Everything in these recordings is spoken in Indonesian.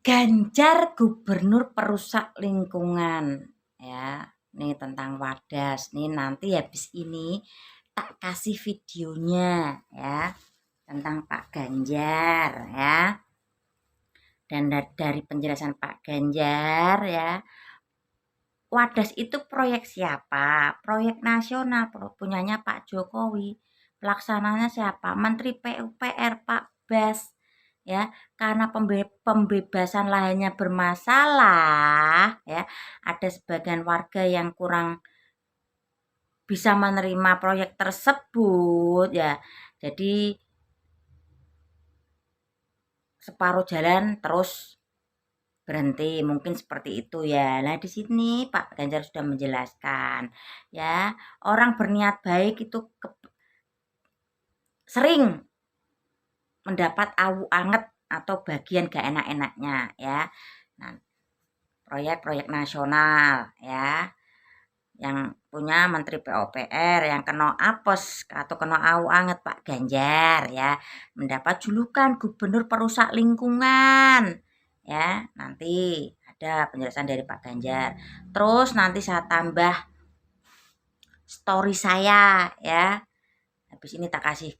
Ganjar gubernur perusak lingkungan, ya. Nih tentang Wadas. Nih nanti habis ini tak kasih videonya, ya, tentang Pak Ganjar, ya. Dan dari penjelasan Pak Ganjar, ya, Wadas itu proyek siapa? Proyek nasional, punyanya Pak Jokowi. Pelaksananya siapa? Menteri PUPR Pak Bas. Ya, karena pembebasan lahannya bermasalah, ya, ada sebagian warga yang kurang bisa menerima proyek tersebut, ya. Jadi separuh jalan terus berhenti, mungkin seperti itu ya. Nah, di sini Pak Ganjar sudah menjelaskan, ya, orang berniat baik itu sering mendapat awu anget atau bagian gak enak-enaknya, ya. Nah, proyek-proyek nasional, ya, yang punya Menteri PUPR yang kena apes atau kena awu anget Pak Ganjar, ya, mendapat julukan gubernur perusak lingkungan, ya. Nanti ada penjelasan dari Pak Ganjar. Terus nanti saya tambah story saya, ya. Habis ini tak kasih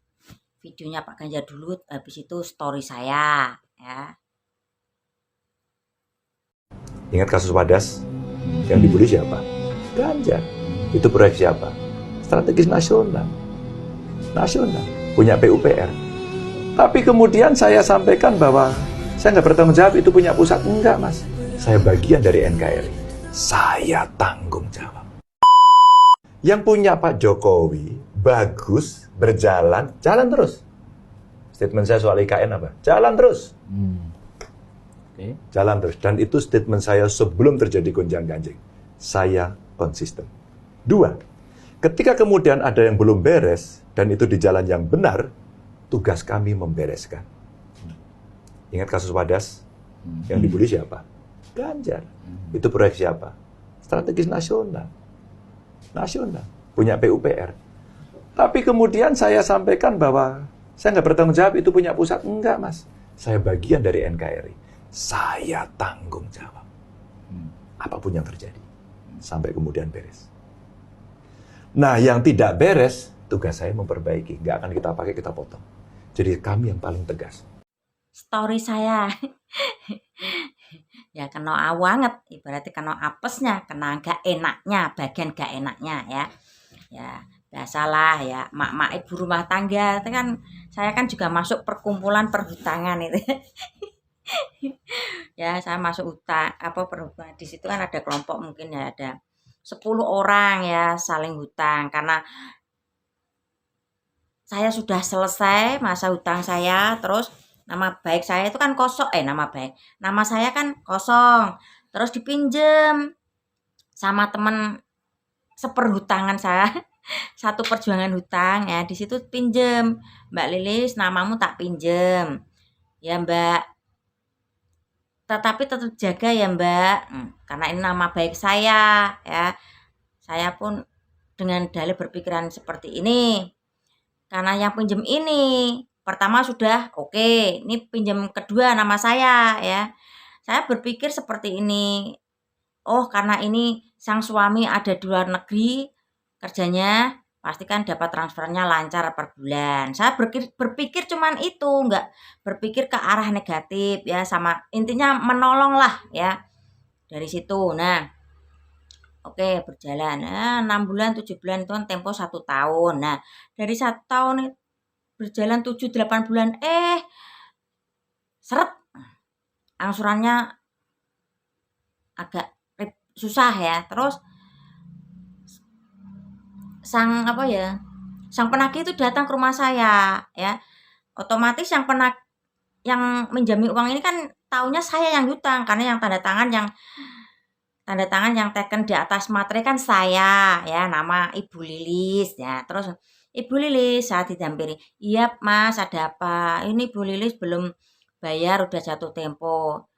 videonya Pak Ganjar dulu, habis itu story saya, ya. Ingat kasus Wadas? Yang dibully siapa? Ganjar. Itu proyek siapa? Strategis nasional. Nasional. Punya PUPR. Tapi kemudian saya sampaikan bahwa saya nggak bertanggung jawab, itu punya pusat. Enggak, Mas. Saya bagian dari NKRI. Saya tanggung jawab. Yang punya Pak Jokowi, bagus, berjalan, jalan terus. Statement saya soal IKN apa? Jalan terus. Jalan terus. Dan itu statement saya sebelum terjadi gonjang-ganjing. Saya konsisten. 2, ketika kemudian ada yang belum beres, dan itu di jalan yang benar, tugas kami membereskan. Ingat kasus Wadas? Yang dibully siapa? Ganjar. Itu proyek siapa? Strategis nasional. Nasional. Punya PUPR. Tapi kemudian saya sampaikan bahwa saya nggak bertanggung jawab, itu punya pusat. Enggak, Mas. Saya bagian dari NKRI. Saya tanggung jawab. Apapun yang terjadi. Sampai kemudian beres. Nah, yang tidak beres, tugas saya memperbaiki. Nggak akan kita pakai, kita potong. Jadi kami yang paling tegas. Story saya. Ya kena awanget, ibaratnya kena apesnya, kena gak enaknya, bagian gak enaknya, ya. Ya, biasalah ya, mak-mak ibu rumah tangga itu kan, saya kan juga masuk perkumpulan perhutangan itu. Ya, saya masuk perhutang. Di situ kan ada kelompok, mungkin ya ada 10 orang ya saling hutang, karena saya sudah selesai masa hutang saya, terus nama baik saya itu kan kosong, nama saya kan kosong, terus dipinjem sama teman seperhutangan saya. Satu perjuangan hutang, ya, di situ pinjem, Mbak Lilis namamu tak pinjem, ya Mbak, tetapi tetap jaga ya Mbak, karena ini nama baik saya, ya. Saya pun dengan dalih berpikiran seperti ini, karena yang pinjem ini pertama sudah oke, ini pinjem kedua nama saya, ya. Saya berpikir seperti ini, oh karena ini sang suami ada di luar negeri kerjanya, pastikan dapat transfernya lancar per bulan. Saya berpikir cuman itu, nggak berpikir ke arah negatif, ya, sama intinya menolong lah, ya, dari situ. Nah, oke, berjalan. 6 bulan, 7 bulan itu kan tempo 1 tahun. Nah, dari 1 tahun berjalan 7, 8 bulan, seret, angsurannya agak susah, ya. Terus sang penagih itu datang ke rumah saya, ya. Otomatis yang minjami uang ini kan taunya saya yang hutang, karena yang tanda tangan yang teken di atas materai kan saya, ya, nama Ibu Lilis, ya. Terus Ibu Lilis, saya didampingi, iya Mas, ada apa? Ini Ibu Lilis belum bayar, udah jatuh tempo.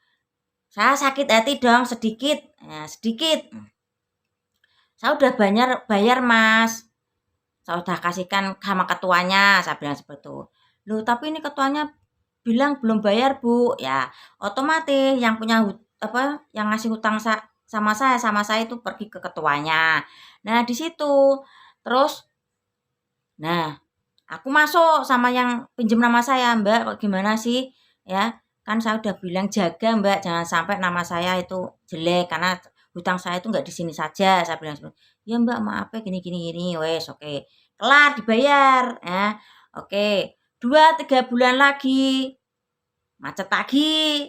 Saya sakit hati dong sedikit, ya, sedikit. Saya udah bayar Mas, saya udah kasihkan sama ketuanya, saya bilang seperti itu. Loh, tapi ini ketuanya bilang belum bayar Bu, ya otomatis yang punya yang ngasih hutang sama saya itu pergi ke ketuanya. Nah di situ terus, nah aku masuk sama yang pinjam nama saya, Mbak, kok gimana sih? Ya, kan saya udah bilang jaga, Mbak, jangan sampai nama saya itu jelek karena hutang saya itu nggak di sini saja. Saya bilang seperti, ya Mbak, maaf ya gini gini gini, wes oke. Kelar dibayar, ya. Oke. 2-3 bulan lagi, macet lagi.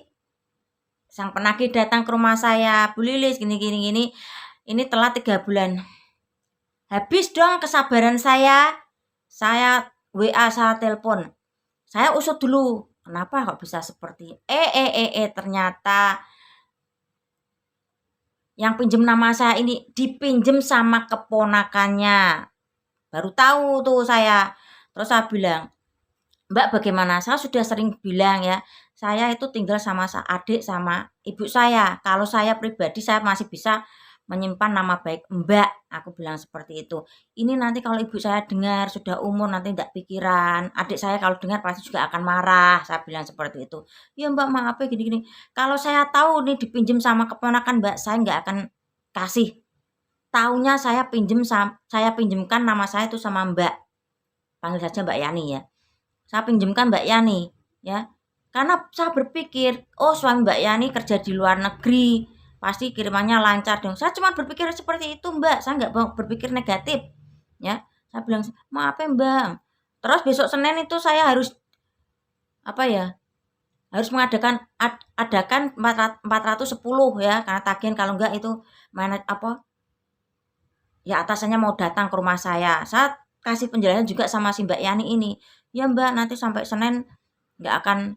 Sang penagih datang ke rumah saya, Bu Lilis gini gini gini. Ini telat 3 bulan. Habis dong kesabaran saya. Saya WA, saya telepon. Saya usut dulu, kenapa kok bisa seperti ternyata yang pinjam nama saya ini dipinjam sama keponakannya. Baru tahu tuh saya. Terus saya bilang, Mbak bagaimana? Saya sudah sering bilang ya, saya itu tinggal sama adik sama ibu saya. Kalau saya pribadi saya masih bisa menyimpan nama baik Mbak, aku bilang seperti itu. Ini nanti kalau ibu saya dengar sudah umur nanti tidak pikiran. Adik saya kalau dengar pasti juga akan marah. Saya bilang seperti itu. Ya Mbak maaf ya gini-gini. Kalau saya tahu nih dipinjam sama keponakan Mbak, saya nggak akan kasih. Taunya saya pinjemkan nama saya itu sama Mbak. Panggil saja Mbak Yani ya. Saya pinjemkan Mbak Yani ya. Karena saya berpikir, oh suami Mbak Yani kerja di luar negeri, pasti kirimannya lancar dong. Saya cuma berpikir seperti itu Mbak, saya nggak berpikir negatif ya. Saya bilang maaf ya Mbak. Terus besok Senin itu saya harus apa ya, harus adakan 410 ya, karena tagihan kalau enggak itu ya atasannya mau datang ke rumah saya. Saya kasih penjelasan juga sama si Mbak Yani ini. Ya Mbak, nanti sampai Senin nggak akan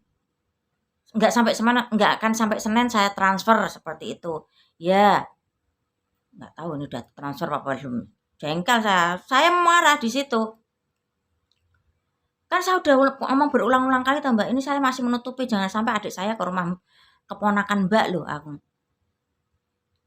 nggak akan sampai Senin saya transfer seperti itu. Ya, nggak tahu ini udah transfer apa belum. Jengkel saya marah di situ. Kan saya udah ngomong berulang-ulang kali Mbak, ini saya masih menutupi jangan sampai adik saya ke rumah keponakan Mbak loh aku.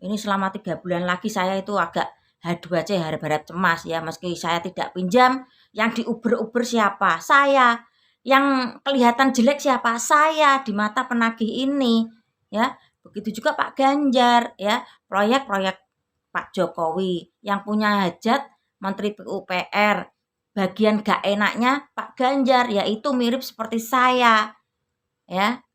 Ini selama 3 bulan lagi saya itu agak haduh aja harap-harap cemas ya, meski saya tidak pinjam, yang diuber-uber siapa? Saya. Yang kelihatan jelek siapa? Saya di mata penagih ini ya. Begitu juga Pak Ganjar ya, proyek-proyek Pak Jokowi yang punya hajat Menteri PUPR. Bagian gak enaknya Pak Ganjar yaitu mirip seperti saya ya.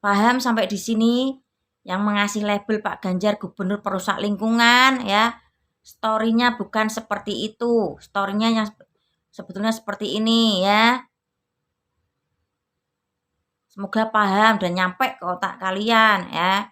Paham sampai di sini? Yang mengasih label Pak Ganjar gubernur perusak lingkungan ya. Story-nya bukan seperti itu. Story-nya yang sebetulnya seperti ini ya. Semoga paham dan nyampe ke otak kalian ya.